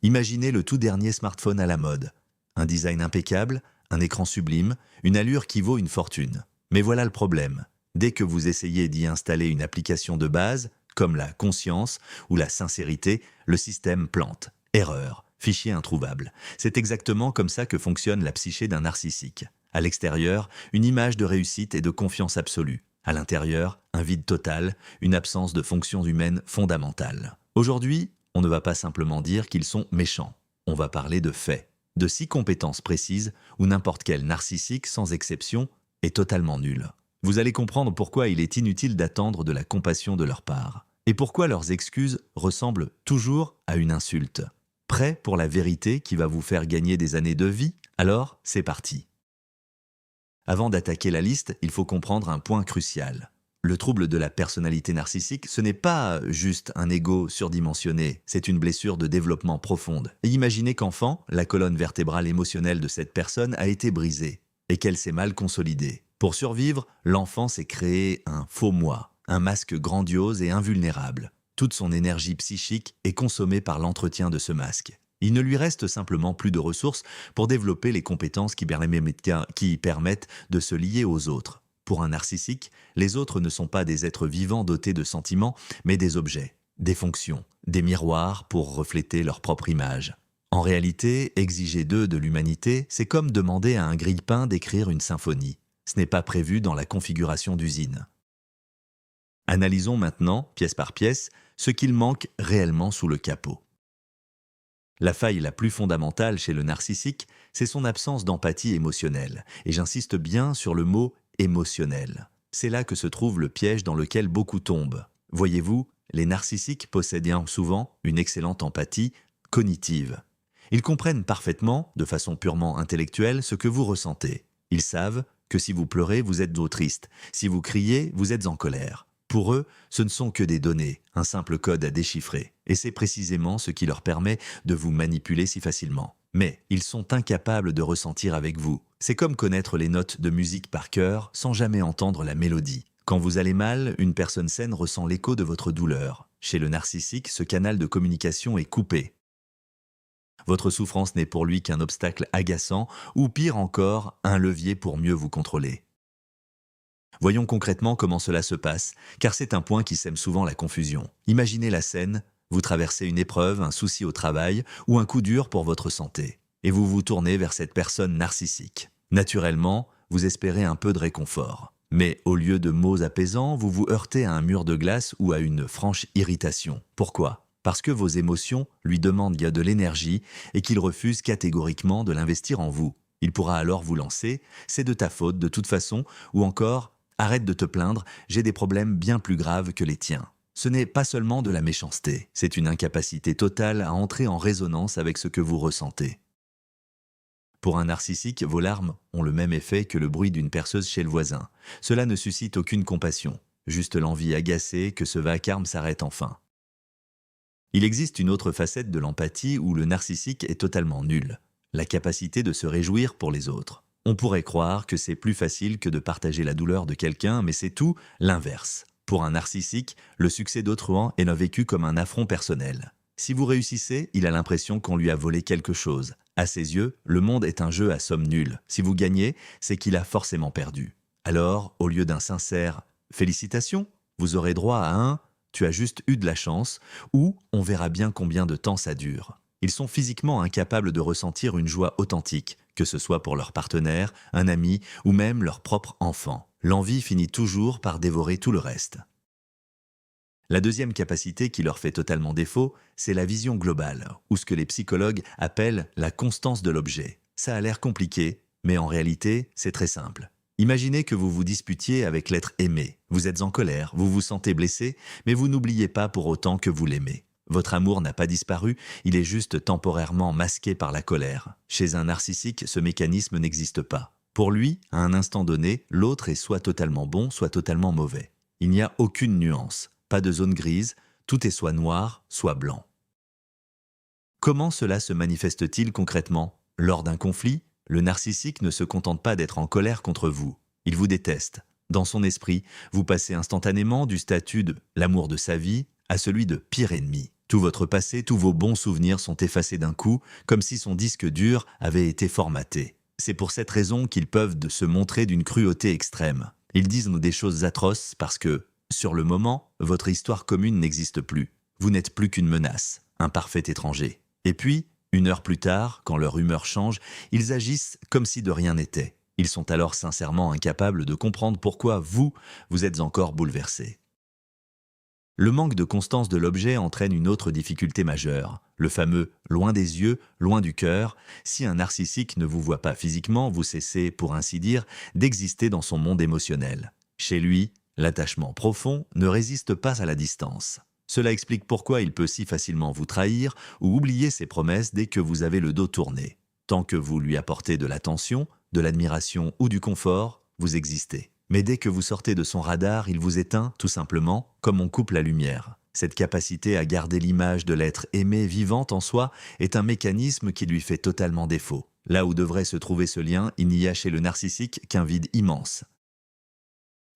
Imaginez le tout dernier smartphone à la mode. Un design impeccable, un écran sublime, une allure qui vaut une fortune. Mais voilà le problème. Dès que vous essayez d'y installer une application de base, comme la conscience ou la sincérité, le système plante. Erreur, fichier introuvable. C'est exactement comme ça que fonctionne la psyché d'un narcissique. À l'extérieur, une image de réussite et de confiance absolue. À l'intérieur, un vide total, une absence de fonction humaine fondamentale. Aujourd'hui, on ne va pas simplement dire qu'ils sont méchants. On va parler de faits, de 6 compétences précises où n'importe quel narcissique, sans exception, est totalement nul. Vous allez comprendre pourquoi il est inutile d'attendre de la compassion de leur part. Et pourquoi leurs excuses ressemblent toujours à une insulte. Prêt pour la vérité qui va vous faire gagner des années de vie? Alors, c'est parti. Avant d'attaquer la liste, il faut comprendre un point crucial. Le trouble de la personnalité narcissique, ce n'est pas juste un ego surdimensionné, c'est une blessure de développement profonde. Et imaginez qu'enfant, la colonne vertébrale émotionnelle de cette personne a été brisée et qu'elle s'est mal consolidée. Pour survivre, l'enfant s'est créé un faux moi, un masque grandiose et invulnérable. Toute son énergie psychique est consommée par l'entretien de ce masque. Il ne lui reste simplement plus de ressources pour développer les compétences qui permettent de se lier aux autres. Pour un narcissique, les autres ne sont pas des êtres vivants dotés de sentiments, mais des objets, des fonctions, des miroirs pour refléter leur propre image. En réalité, exiger d'eux de l'humanité, c'est comme demander à un grille-pain d'écrire une symphonie. Ce n'est pas prévu dans la configuration d'usine. Analysons maintenant, pièce par pièce, ce qu'il manque réellement sous le capot. La faille la plus fondamentale chez le narcissique, c'est son absence d'empathie émotionnelle. Et j'insiste bien sur le mot « émotionnel ». C'est là que se trouve le piège dans lequel beaucoup tombent. Voyez-vous, les narcissiques possèdent bien souvent une excellente empathie cognitive. Ils comprennent parfaitement, de façon purement intellectuelle, ce que vous ressentez. Ils savent que si vous pleurez, vous êtes triste. Si vous criez, vous êtes en colère. Pour eux, ce ne sont que des données, un simple code à déchiffrer. Et c'est précisément ce qui leur permet de vous manipuler si facilement. Mais ils sont incapables de ressentir avec vous. C'est comme connaître les notes de musique par cœur sans jamais entendre la mélodie. Quand vous allez mal, une personne saine ressent l'écho de votre douleur. Chez le narcissique, ce canal de communication est coupé. Votre souffrance n'est pour lui qu'un obstacle agaçant ou pire encore, un levier pour mieux vous contrôler. Voyons concrètement comment cela se passe, car c'est un point qui sème souvent la confusion. Imaginez la scène, vous traversez une épreuve, un souci au travail ou un coup dur pour votre santé, et vous vous tournez vers cette personne narcissique. Naturellement, vous espérez un peu de réconfort. Mais au lieu de mots apaisants, vous vous heurtez à un mur de glace ou à une franche irritation. Pourquoi ? Parce que vos émotions lui demandent de l'énergie et qu'il refuse catégoriquement de l'investir en vous. Il pourra alors vous lancer « c'est de ta faute de toute façon » ou encore « arrête de te plaindre, j'ai des problèmes bien plus graves que les tiens ». Ce n'est pas seulement de la méchanceté, c'est une incapacité totale à entrer en résonance avec ce que vous ressentez. Pour un narcissique, vos larmes ont le même effet que le bruit d'une perceuse chez le voisin. Cela ne suscite aucune compassion, juste l'envie agacée que ce vacarme s'arrête enfin. Il existe une autre facette de l'empathie où le narcissique est totalement nul, la capacité de se réjouir pour les autres. On pourrait croire que c'est plus facile que de partager la douleur de quelqu'un, mais c'est tout l'inverse. Pour un narcissique, le succès d'autrui est vécu comme un affront personnel. Si vous réussissez, il a l'impression qu'on lui a volé quelque chose. À ses yeux, le monde est un jeu à somme nulle. Si vous gagnez, c'est qu'il a forcément perdu. Alors, au lieu d'un sincère « félicitations », vous aurez droit à un « tu as juste eu de la chance » ou « on verra bien combien de temps ça dure ». Ils sont physiquement incapables de ressentir une joie authentique, que ce soit pour leur partenaire, un ami ou même leur propre enfant. L'envie finit toujours par dévorer tout le reste. La deuxième capacité qui leur fait totalement défaut, c'est la vision globale, ou ce que les psychologues appellent la constance de l'objet. Ça a l'air compliqué, mais en réalité, c'est très simple. Imaginez que vous vous disputiez avec l'être aimé. Vous êtes en colère, vous vous sentez blessé, mais vous n'oubliez pas pour autant que vous l'aimez. Votre amour n'a pas disparu, il est juste temporairement masqué par la colère. Chez un narcissique, ce mécanisme n'existe pas. Pour lui, à un instant donné, l'autre est soit totalement bon, soit totalement mauvais. Il n'y a aucune nuance, pas de zone grise, tout est soit noir, soit blanc. Comment cela se manifeste-t-il concrètement ? Lors d'un conflit, le narcissique ne se contente pas d'être en colère contre vous. Il vous déteste. Dans son esprit, vous passez instantanément du statut de l'amour de sa vie à celui de pire ennemi. Tout votre passé, tous vos bons souvenirs sont effacés d'un coup, comme si son disque dur avait été formaté. C'est pour cette raison qu'ils peuvent se montrer d'une cruauté extrême. Ils disent des choses atroces parce que, sur le moment, votre histoire commune n'existe plus. Vous n'êtes plus qu'une menace, un parfait étranger. Et puis, 1 heure plus tard, quand leur humeur change, ils agissent comme si de rien n'était. Ils sont alors sincèrement incapables de comprendre pourquoi vous êtes encore bouleversé. Le manque de constance de l'objet entraîne une autre difficulté majeure, le fameux « loin des yeux, loin du cœur ». Si un narcissique ne vous voit pas physiquement, vous cessez, pour ainsi dire, d'exister dans son monde émotionnel. Chez lui, l'attachement profond ne résiste pas à la distance. Cela explique pourquoi il peut si facilement vous trahir ou oublier ses promesses dès que vous avez le dos tourné. Tant que vous lui apportez de l'attention, de l'admiration ou du confort, vous existez. Mais dès que vous sortez de son radar, il vous éteint, tout simplement, comme on coupe la lumière. Cette capacité à garder l'image de l'être aimé vivante en soi est un mécanisme qui lui fait totalement défaut. Là où devrait se trouver ce lien, il n'y a chez le narcissique qu'un vide immense.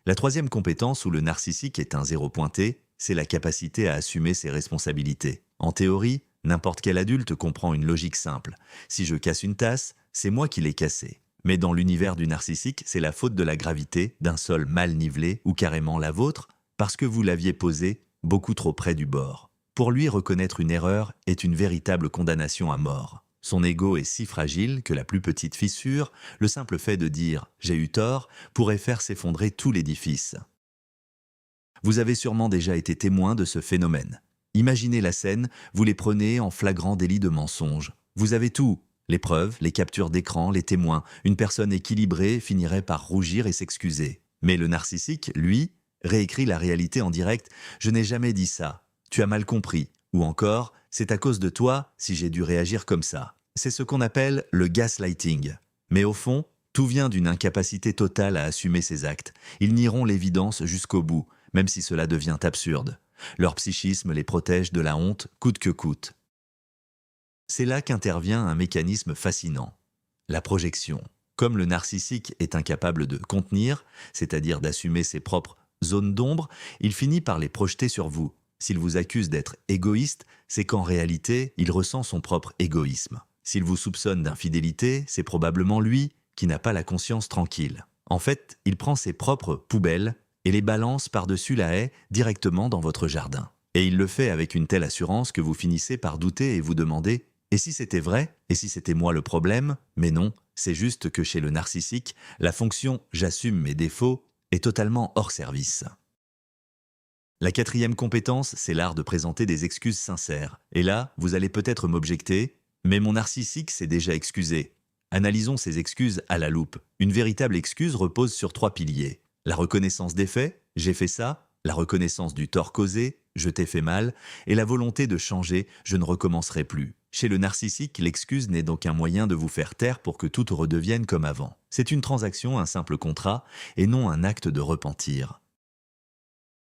La troisième compétence où le narcissique est un zéro pointé, c'est la capacité à assumer ses responsabilités. En théorie, n'importe quel adulte comprend une logique simple. Si je casse une tasse, c'est moi qui l'ai cassée. Mais dans l'univers du narcissique, c'est la faute de la gravité, d'un sol mal nivelé ou carrément la vôtre, parce que vous l'aviez posé beaucoup trop près du bord. Pour lui, reconnaître une erreur est une véritable condamnation à mort. Son ego est si fragile que la plus petite fissure, le simple fait de dire « j'ai eu tort » pourrait faire s'effondrer tout l'édifice. Vous avez sûrement déjà été témoin de ce phénomène. Imaginez la scène, vous les prenez en flagrant délit de mensonge. Vous avez tout. Les preuves, les captures d'écran, les témoins. Une personne équilibrée finirait par rougir et s'excuser. Mais le narcissique, lui, réécrit la réalité en direct « Je n'ai jamais dit ça. Tu as mal compris. » Ou encore « C'est à cause de toi si j'ai dû réagir comme ça. » C'est ce qu'on appelle le gaslighting. Mais au fond, tout vient d'une incapacité totale à assumer ses actes. Ils nieront l'évidence jusqu'au bout, même si cela devient absurde. Leur psychisme les protège de la honte coûte que coûte. C'est là qu'intervient un mécanisme fascinant, la projection. Comme le narcissique est incapable de contenir, c'est-à-dire d'assumer ses propres zones d'ombre, il finit par les projeter sur vous. S'il vous accuse d'être égoïste, c'est qu'en réalité, il ressent son propre égoïsme. S'il vous soupçonne d'infidélité, c'est probablement lui qui n'a pas la conscience tranquille. En fait, il prend ses propres poubelles et les balance par-dessus la haie directement dans votre jardin. Et il le fait avec une telle assurance que vous finissez par douter et vous demander « Et si c'était vrai? Et si c'était moi le problème ?» Mais non, c'est juste que chez le narcissique, la fonction « j'assume mes défauts » est totalement hors service. La quatrième compétence, c'est l'art de présenter des excuses sincères. Et là, vous allez peut-être m'objecter « Mais mon narcissique s'est déjà excusé. » Analysons ces excuses à la loupe. Une véritable excuse repose sur 3 piliers. La reconnaissance des faits, j'ai fait ça, la reconnaissance du tort causé, je t'ai fait mal, et la volonté de changer, je ne recommencerai plus. Chez le narcissique, l'excuse n'est donc un moyen de vous faire taire pour que tout redevienne comme avant. C'est une transaction, un simple contrat, et non un acte de repentir.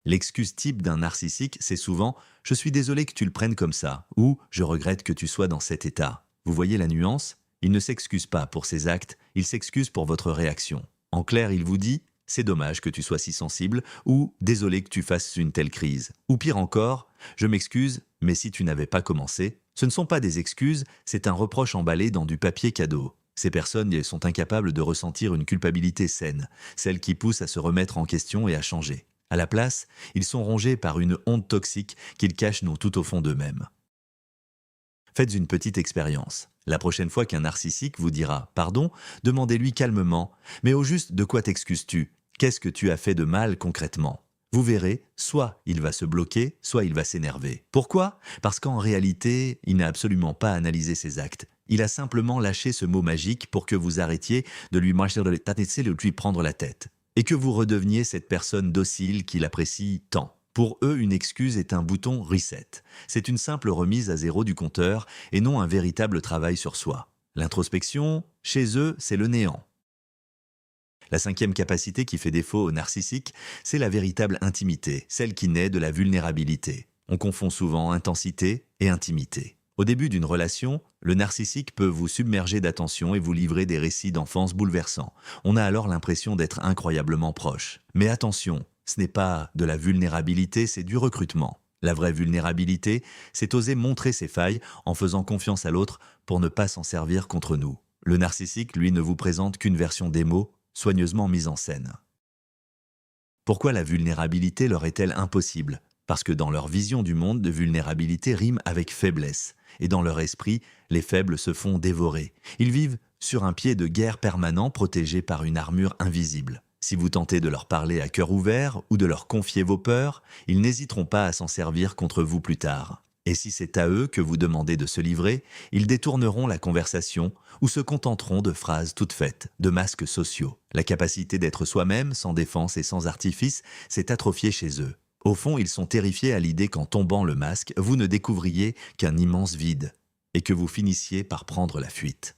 L'excuse type d'un narcissique, c'est souvent « je suis désolé que tu le prennes comme ça » ou « je regrette que tu sois dans cet état ». Vous voyez la nuance? Il ne s'excuse pas pour ses actes, il s'excuse pour votre réaction. En clair, il vous dit « c'est dommage que tu sois si sensible » ou « désolé que tu fasses une telle crise ». Ou pire encore « je m'excuse, mais si tu n'avais pas commencé ». Ce ne sont pas des excuses, c'est un reproche emballé dans du papier cadeau. Ces personnes sont incapables de ressentir une culpabilité saine, celle qui pousse à se remettre en question et à changer. À la place, ils sont rongés par une honte toxique qu'ils cachent tout au fond d'eux-mêmes. Faites une petite expérience. La prochaine fois qu'un narcissique vous dira « pardon », demandez-lui calmement « mais au juste, de quoi t'excuses-tu? Qu'est-ce que tu as fait de mal concrètement ?» Vous verrez, soit il va se bloquer, soit il va s'énerver. Pourquoi? Parce qu'en réalité, il n'a absolument pas analysé ses actes. Il a simplement lâché ce mot magique pour que vous arrêtiez de lui marcher dans les têtes et de lui prendre la tête. Et que vous redeveniez cette personne docile qu'il apprécie tant. Pour eux, une excuse est un bouton reset. C'est une simple remise à zéro du compteur et non un véritable travail sur soi. L'introspection, chez eux, c'est le néant. La 5e capacité qui fait défaut aux narcissiques, c'est la véritable intimité, celle qui naît de la vulnérabilité. On confond souvent intensité et intimité. Au début d'une relation, le narcissique peut vous submerger d'attention et vous livrer des récits d'enfance bouleversants. On a alors l'impression d'être incroyablement proche. Mais attention, ce n'est pas de la vulnérabilité, c'est du recrutement. La vraie vulnérabilité, c'est oser montrer ses failles en faisant confiance à l'autre pour ne pas s'en servir contre nous. Le narcissique, lui, ne vous présente qu'une version démo, soigneusement mise en scène. Pourquoi la vulnérabilité leur est-elle impossible? Parce que dans leur vision du monde, de vulnérabilité rime avec faiblesse. Et dans leur esprit, les faibles se font dévorer. Ils vivent sur un pied de guerre permanent protégés par une armure invisible. Si vous tentez de leur parler à cœur ouvert ou de leur confier vos peurs, ils n'hésiteront pas à s'en servir contre vous plus tard. Et si c'est à eux que vous demandez de se livrer, ils détourneront la conversation ou se contenteront de phrases toutes faites, de masques sociaux. La capacité d'être soi-même, sans défense et sans artifice, s'est atrophiée chez eux. Au fond, ils sont terrifiés à l'idée qu'en tombant le masque, vous ne découvriez qu'un immense vide et que vous finissiez par prendre la fuite.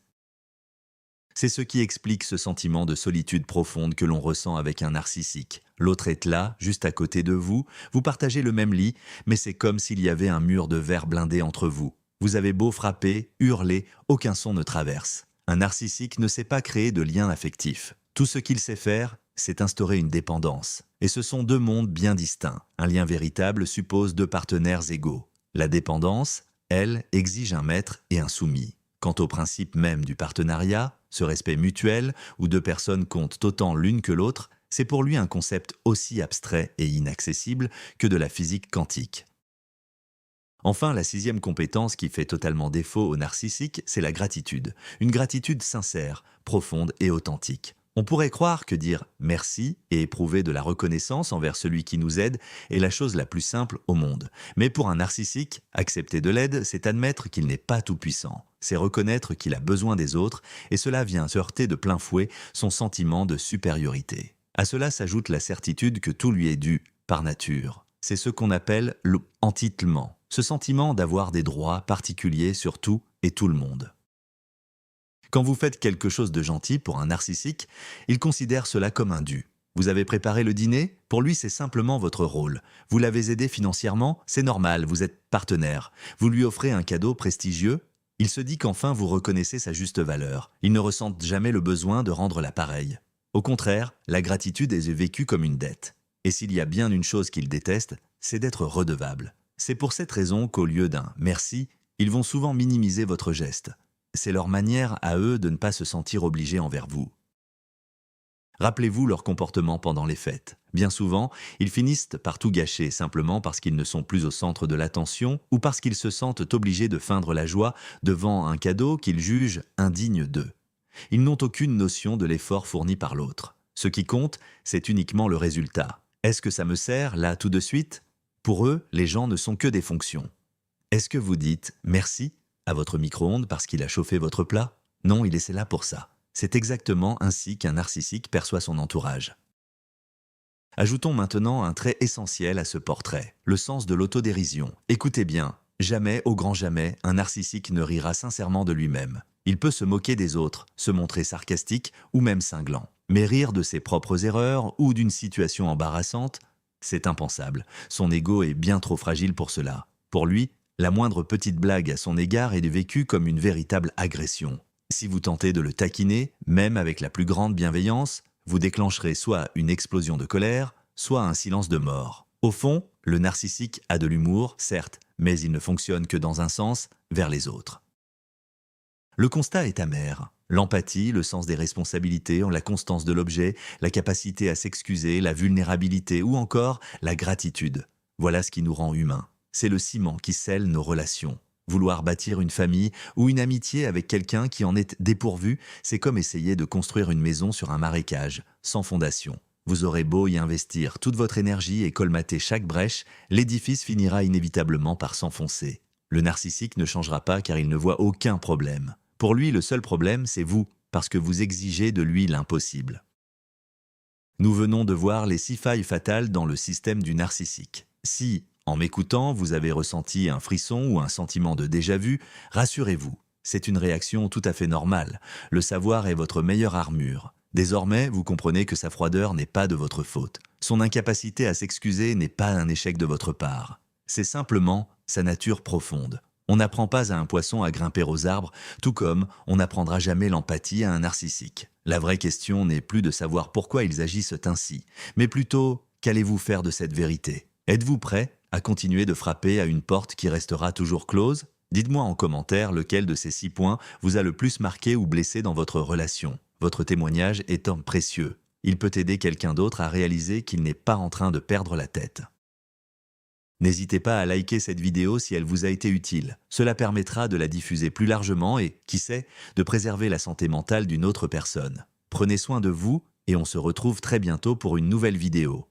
C'est ce qui explique ce sentiment de solitude profonde que l'on ressent avec un narcissique. L'autre est là, juste à côté de vous, vous partagez le même lit, mais c'est comme s'il y avait un mur de verre blindé entre vous. Vous avez beau frapper, hurler, aucun son ne traverse. Un narcissique ne sait pas créer de lien affectif. Tout ce qu'il sait faire, c'est instaurer une dépendance. Et ce sont deux mondes bien distincts. Un lien véritable suppose deux partenaires égaux. La dépendance, elle, exige un maître et un soumis. Quant au principe même du partenariat, ce respect mutuel, où deux personnes comptent autant l'une que l'autre, c'est pour lui un concept aussi abstrait et inaccessible que de la physique quantique. Enfin, la sixième compétence qui fait totalement défaut au narcissique, c'est la gratitude. Une gratitude sincère, profonde et authentique. On pourrait croire que dire merci et éprouver de la reconnaissance envers celui qui nous aide est la chose la plus simple au monde. Mais pour un narcissique, accepter de l'aide, c'est admettre qu'il n'est pas tout-puissant. C'est reconnaître qu'il a besoin des autres et cela vient heurter de plein fouet son sentiment de supériorité. À cela s'ajoute la certitude que tout lui est dû, par nature. C'est ce qu'on appelle l'entitlement, ce sentiment d'avoir des droits particuliers sur tout et tout le monde. Quand vous faites quelque chose de gentil pour un narcissique, il considère cela comme un dû. Vous avez préparé le dîner? Pour lui, c'est simplement votre rôle. Vous l'avez aidé financièrement? C'est normal, vous êtes partenaire. Vous lui offrez un cadeau prestigieux? Il se dit qu'enfin vous reconnaissez sa juste valeur. Il ne ressent jamais le besoin de rendre l'appareil. Au contraire, la gratitude est vécue comme une dette. Et s'il y a bien une chose qu'il déteste, c'est d'être redevable. C'est pour cette raison qu'au lieu d'un « merci », ils vont souvent minimiser votre geste. C'est leur manière à eux de ne pas se sentir obligés envers vous. Rappelez-vous leur comportement pendant les fêtes. Bien souvent, ils finissent par tout gâcher simplement parce qu'ils ne sont plus au centre de l'attention ou parce qu'ils se sentent obligés de feindre la joie devant un cadeau qu'ils jugent indigne d'eux. Ils n'ont aucune notion de l'effort fourni par l'autre. Ce qui compte, c'est uniquement le résultat. Est-ce que ça me sert, là, tout de suite? Pour eux, les gens ne sont que des fonctions. Est-ce que vous dites « merci » à votre micro-ondes parce qu'il a chauffé votre plat? Non, il est là pour ça. C'est exactement ainsi qu'un narcissique perçoit son entourage. Ajoutons maintenant un trait essentiel à ce portrait, le sens de l'autodérision. Écoutez bien, jamais, au grand jamais, un narcissique ne rira sincèrement de lui-même. Il peut se moquer des autres, se montrer sarcastique ou même cinglant. Mais rire de ses propres erreurs ou d'une situation embarrassante, c'est impensable. Son ego est bien trop fragile pour cela. Pour lui, la moindre petite blague à son égard est vécue comme une véritable agression. Si vous tentez de le taquiner, même avec la plus grande bienveillance, vous déclencherez soit une explosion de colère, soit un silence de mort. Au fond, le narcissique a de l'humour, certes, mais il ne fonctionne que dans un sens, vers les autres. Le constat est amer. L'empathie, le sens des responsabilités, la constance de l'objet, la capacité à s'excuser, la vulnérabilité ou encore la gratitude. Voilà ce qui nous rend humains. C'est le ciment qui scelle nos relations. Vouloir bâtir une famille ou une amitié avec quelqu'un qui en est dépourvu, c'est comme essayer de construire une maison sur un marécage, sans fondation. Vous aurez beau y investir toute votre énergie et colmater chaque brèche, l'édifice finira inévitablement par s'enfoncer. Le narcissique ne changera pas car il ne voit aucun problème. Pour lui, le seul problème, c'est vous, parce que vous exigez de lui l'impossible. Nous venons de voir les 6 failles fatales dans le système du narcissique. Si, en m'écoutant, vous avez ressenti un frisson ou un sentiment de déjà-vu, rassurez-vous, c'est une réaction tout à fait normale. Le savoir est votre meilleure armure. Désormais, vous comprenez que sa froideur n'est pas de votre faute. Son incapacité à s'excuser n'est pas un échec de votre part. C'est simplement sa nature profonde. On n'apprend pas à un poisson à grimper aux arbres, tout comme on n'apprendra jamais l'empathie à un narcissique. La vraie question n'est plus de savoir pourquoi ils agissent ainsi, mais plutôt qu'allez-vous faire de cette vérité? Êtes-vous prêt À continuer de frapper à une porte qui restera toujours close? Dites-moi en commentaire lequel de ces 6 points vous a le plus marqué ou blessé dans votre relation. Votre témoignage étant précieux. Il peut aider quelqu'un d'autre à réaliser qu'il n'est pas en train de perdre la tête. N'hésitez pas à liker cette vidéo si elle vous a été utile. Cela permettra de la diffuser plus largement et, qui sait, de préserver la santé mentale d'une autre personne. Prenez soin de vous et on se retrouve très bientôt pour une nouvelle vidéo.